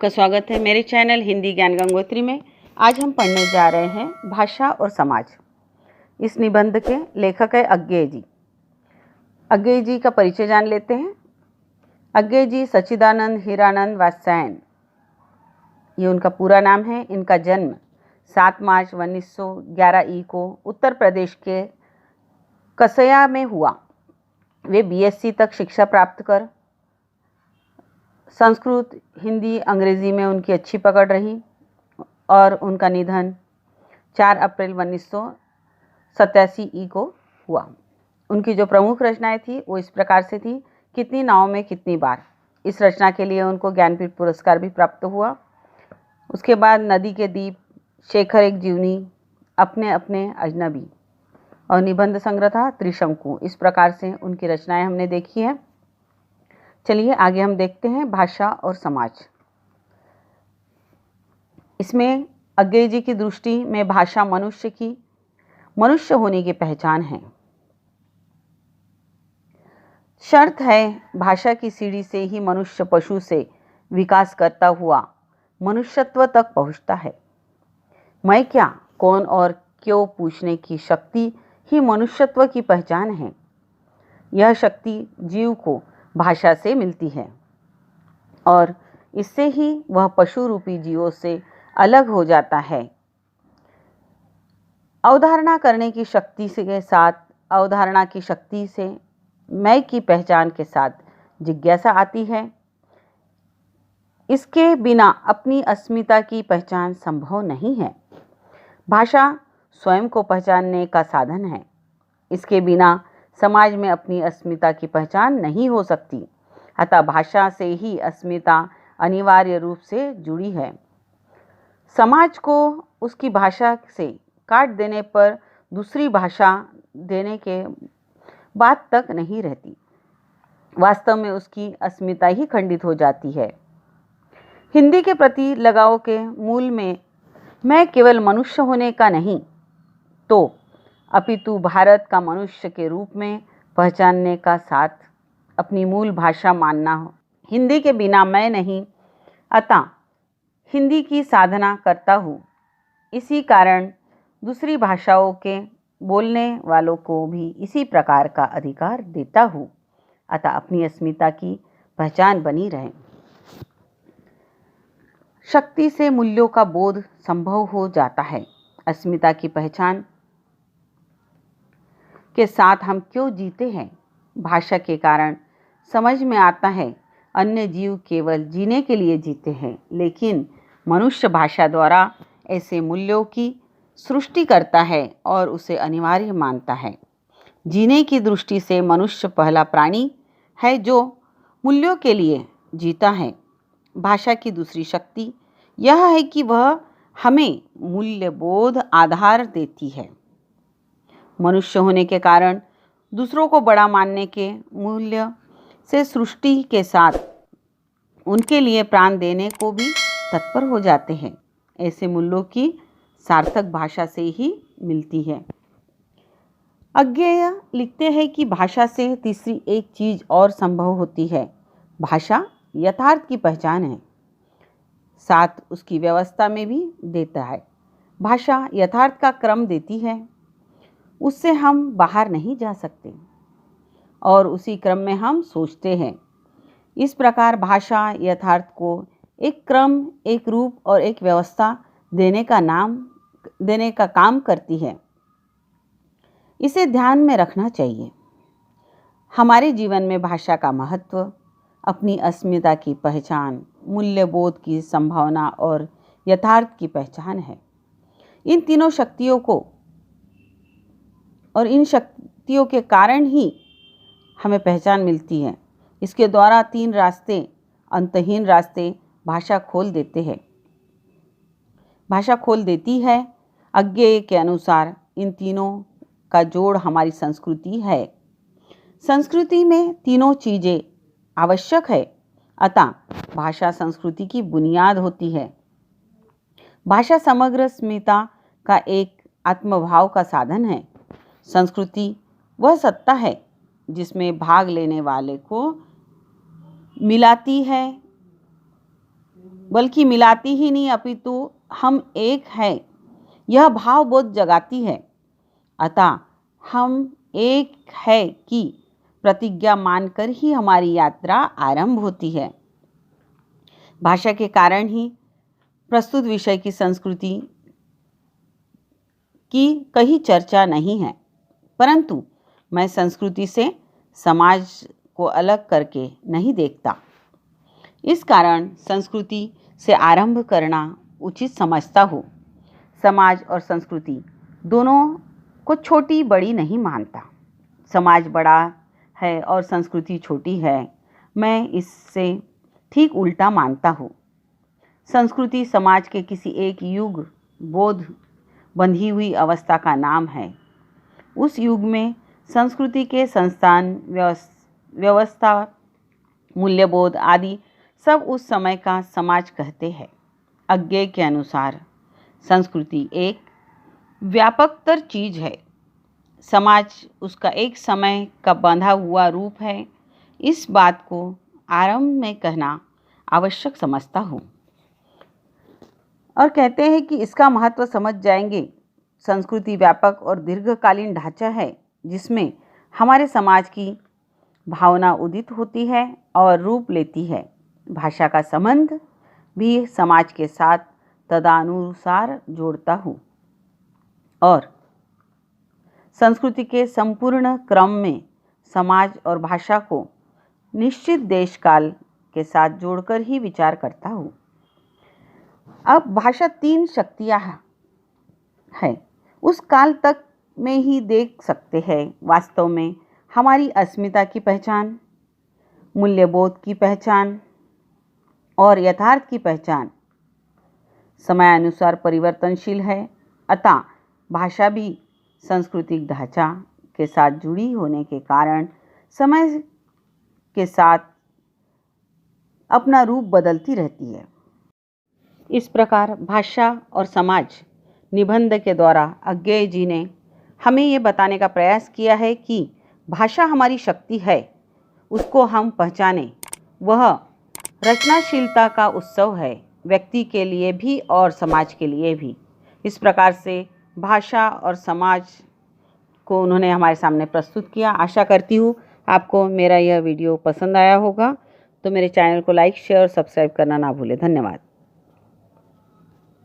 आपका स्वागत है मेरे चैनल हिंदी ज्ञान गंगोत्री में। आज हम पढ़ने जा रहे हैं भाषा और समाज। इस निबंध के लेखक है अज्ञेय जी। अज्ञेय जी का परिचय जान लेते हैं। अज्ञेय जी सच्चिदानंद हीरानंद वात्स्यायन, ये उनका पूरा नाम है। इनका जन्म 7 मार्च 1911 ई को उत्तर प्रदेश के कसया में हुआ। वे बीएससी तक शिक्षा प्राप्त कर संस्कृत, हिंदी, अंग्रेज़ी में उनकी अच्छी पकड़ रही और उनका निधन 4 अप्रैल 1987 ई को हुआ। उनकी जो प्रमुख रचनाएं थी वो इस प्रकार से थी। कितनी नावों में कितनी बार, इस रचना के लिए उनको ज्ञानपीठ पुरस्कार भी प्राप्त हुआ। उसके बाद नदी के दीप, शेखर एक जीवनी, अपने अपने अजनबी और निबंध संग्रह था त्रिशंकु। इस प्रकार से उनकी रचनाएं हमने देखी हैं। चलिए आगे हम देखते हैं भाषा और समाज। इसमें अज्ञेय जी की दृष्टि में भाषा मनुष्य होने की पहचान है। शर्त है भाषा की सीढ़ी से ही मनुष्य पशु से विकास करता हुआ मनुष्यत्व तक पहुंचता है। मैं क्या, कौन और क्यों पूछने की शक्ति ही मनुष्यत्व की पहचान है। यह शक्ति जीव को भाषा से मिलती है और इससे ही वह पशु रूपी जीवों से अलग हो जाता है। अवधारणा करने की शक्ति के साथ, अवधारणा की शक्ति से मैं की पहचान के साथ जिज्ञासा आती है। इसके बिना अपनी अस्मिता की पहचान संभव नहीं है। भाषा स्वयं को पहचानने का साधन है। इसके बिना समाज में अपनी अस्मिता की पहचान नहीं हो सकती। अतः भाषा से ही अस्मिता अनिवार्य रूप से जुड़ी है। समाज को उसकी भाषा से काट देने पर दूसरी भाषा देने के बात तक नहीं रहती। वास्तव में उसकी अस्मिता ही खंडित हो जाती है। हिंदी के प्रति लगाव के मूल में मैं केवल मनुष्य होने का नहीं तो अपितु भारत का मनुष्य के रूप में पहचानने का साथ अपनी मूल भाषा मानना हो। हिंदी के बिना मैं नहीं, अतः हिंदी की साधना करता हूँ। इसी कारण दूसरी भाषाओं के बोलने वालों को भी इसी प्रकार का अधिकार देता हूँ, अतः अपनी अस्मिता की पहचान बनी रहे। शक्ति से मूल्यों का बोध संभव हो जाता है। अस्मिता की पहचान के साथ हम क्यों जीते हैं, भाषा के कारण समझ में आता है। अन्य जीव केवल जीने के लिए जीते हैं, लेकिन मनुष्य भाषा द्वारा ऐसे मूल्यों की सृष्टि करता है और उसे अनिवार्य मानता है। जीने की दृष्टि से मनुष्य पहला प्राणी है जो मूल्यों के लिए जीता है। भाषा की दूसरी शक्ति यह है कि वह हमें मूल्यबोध आधार देती है। मनुष्य होने के कारण दूसरों को बड़ा मानने के मूल्य से सृष्टि के साथ उनके लिए प्राण देने को भी तत्पर हो जाते हैं। ऐसे मूल्यों की सार्थक भाषा से ही मिलती है। अज्ञेय लिखते हैं कि भाषा से तीसरी एक चीज और संभव होती है। भाषा यथार्थ की पहचान है, साथ उसकी व्यवस्था में भी देता है। भाषा यथार्थ का क्रम देती है, उससे हम बाहर नहीं जा सकते और उसी क्रम में हम सोचते हैं। इस प्रकार भाषा यथार्थ को एक क्रम, एक रूप और एक व्यवस्था देने का काम करती है। इसे ध्यान में रखना चाहिए। हमारे जीवन में भाषा का महत्व अपनी अस्मिता की पहचान, मूल्यबोध की संभावना और यथार्थ की पहचान है। इन तीनों शक्तियों को और इन शक्तियों के कारण ही हमें पहचान मिलती है। इसके द्वारा 3 रास्ते, अंतहीन रास्ते भाषा खोल देती है। अज्ञेय के अनुसार इन तीनों का जोड़ हमारी संस्कृति है। संस्कृति में तीनों चीज़ें आवश्यक है, अतः भाषा संस्कृति की बुनियाद होती है। भाषा समग्र अस्मिता का एक आत्मभाव का साधन है। संस्कृति वह सत्ता है जिसमें भाग लेने वाले को मिलाती है, बल्कि मिलाती ही नहीं अपितु हम एक हैं यह भाव बोध जगाती है। अतः हम एक है की प्रतिज्ञा मानकर ही हमारी यात्रा आरंभ होती है। भाषा के कारण ही प्रस्तुत विषय की संस्कृति की कहीं चर्चा नहीं है, परंतु मैं संस्कृति से समाज को अलग करके नहीं देखता। इस कारण संस्कृति से आरंभ करना उचित समझता हूँ। समाज और संस्कृति दोनों को छोटी बड़ी नहीं मानता। समाज बड़ा है और संस्कृति छोटी है, मैं इससे ठीक उल्टा मानता हूँ। संस्कृति समाज के किसी एक युग बोध बंधी हुई अवस्था का नाम है। उस युग में संस्कृति के संस्थान, व्यवस्था, मूल्यबोध आदि सब उस समय का समाज कहते हैं। अज्ञेय के अनुसार संस्कृति एक व्यापकतर चीज है, समाज उसका एक समय का बंधा हुआ रूप है। इस बात को आरंभ में कहना आवश्यक समझता हूँ और कहते हैं कि इसका महत्व समझ जाएंगे। संस्कृति व्यापक और दीर्घकालीन ढांचा है जिसमें हमारे समाज की भावना उदित होती है और रूप लेती है। भाषा का संबंध भी समाज के साथ तदनुसार जोड़ता हूँ और संस्कृति के संपूर्ण क्रम में समाज और भाषा को निश्चित देश काल के साथ जोड़कर ही विचार करता हूँ। अब भाषा तीन शक्तियाँ है उस काल तक में ही देख सकते हैं। वास्तव में हमारी अस्मिता की पहचान, मूल्यबोध की पहचान और यथार्थ की पहचान समयानुसार परिवर्तनशील है। अतः भाषा भी सांस्कृतिक ढांचा के साथ जुड़ी होने के कारण समय के साथ अपना रूप बदलती रहती है। इस प्रकार भाषा और समाज निबंध के द्वारा अज्ञेय जी ने हमें ये बताने का प्रयास किया है कि भाषा हमारी शक्ति है, उसको हम पहचानें। वह रचनाशीलता का उत्सव है, व्यक्ति के लिए भी और समाज के लिए भी। इस प्रकार से भाषा और समाज को उन्होंने हमारे सामने प्रस्तुत किया। आशा करती हूँ आपको मेरा यह वीडियो पसंद आया होगा, तो मेरे चैनल को लाइक, शेयर और सब्सक्राइब करना ना भूलें। धन्यवाद।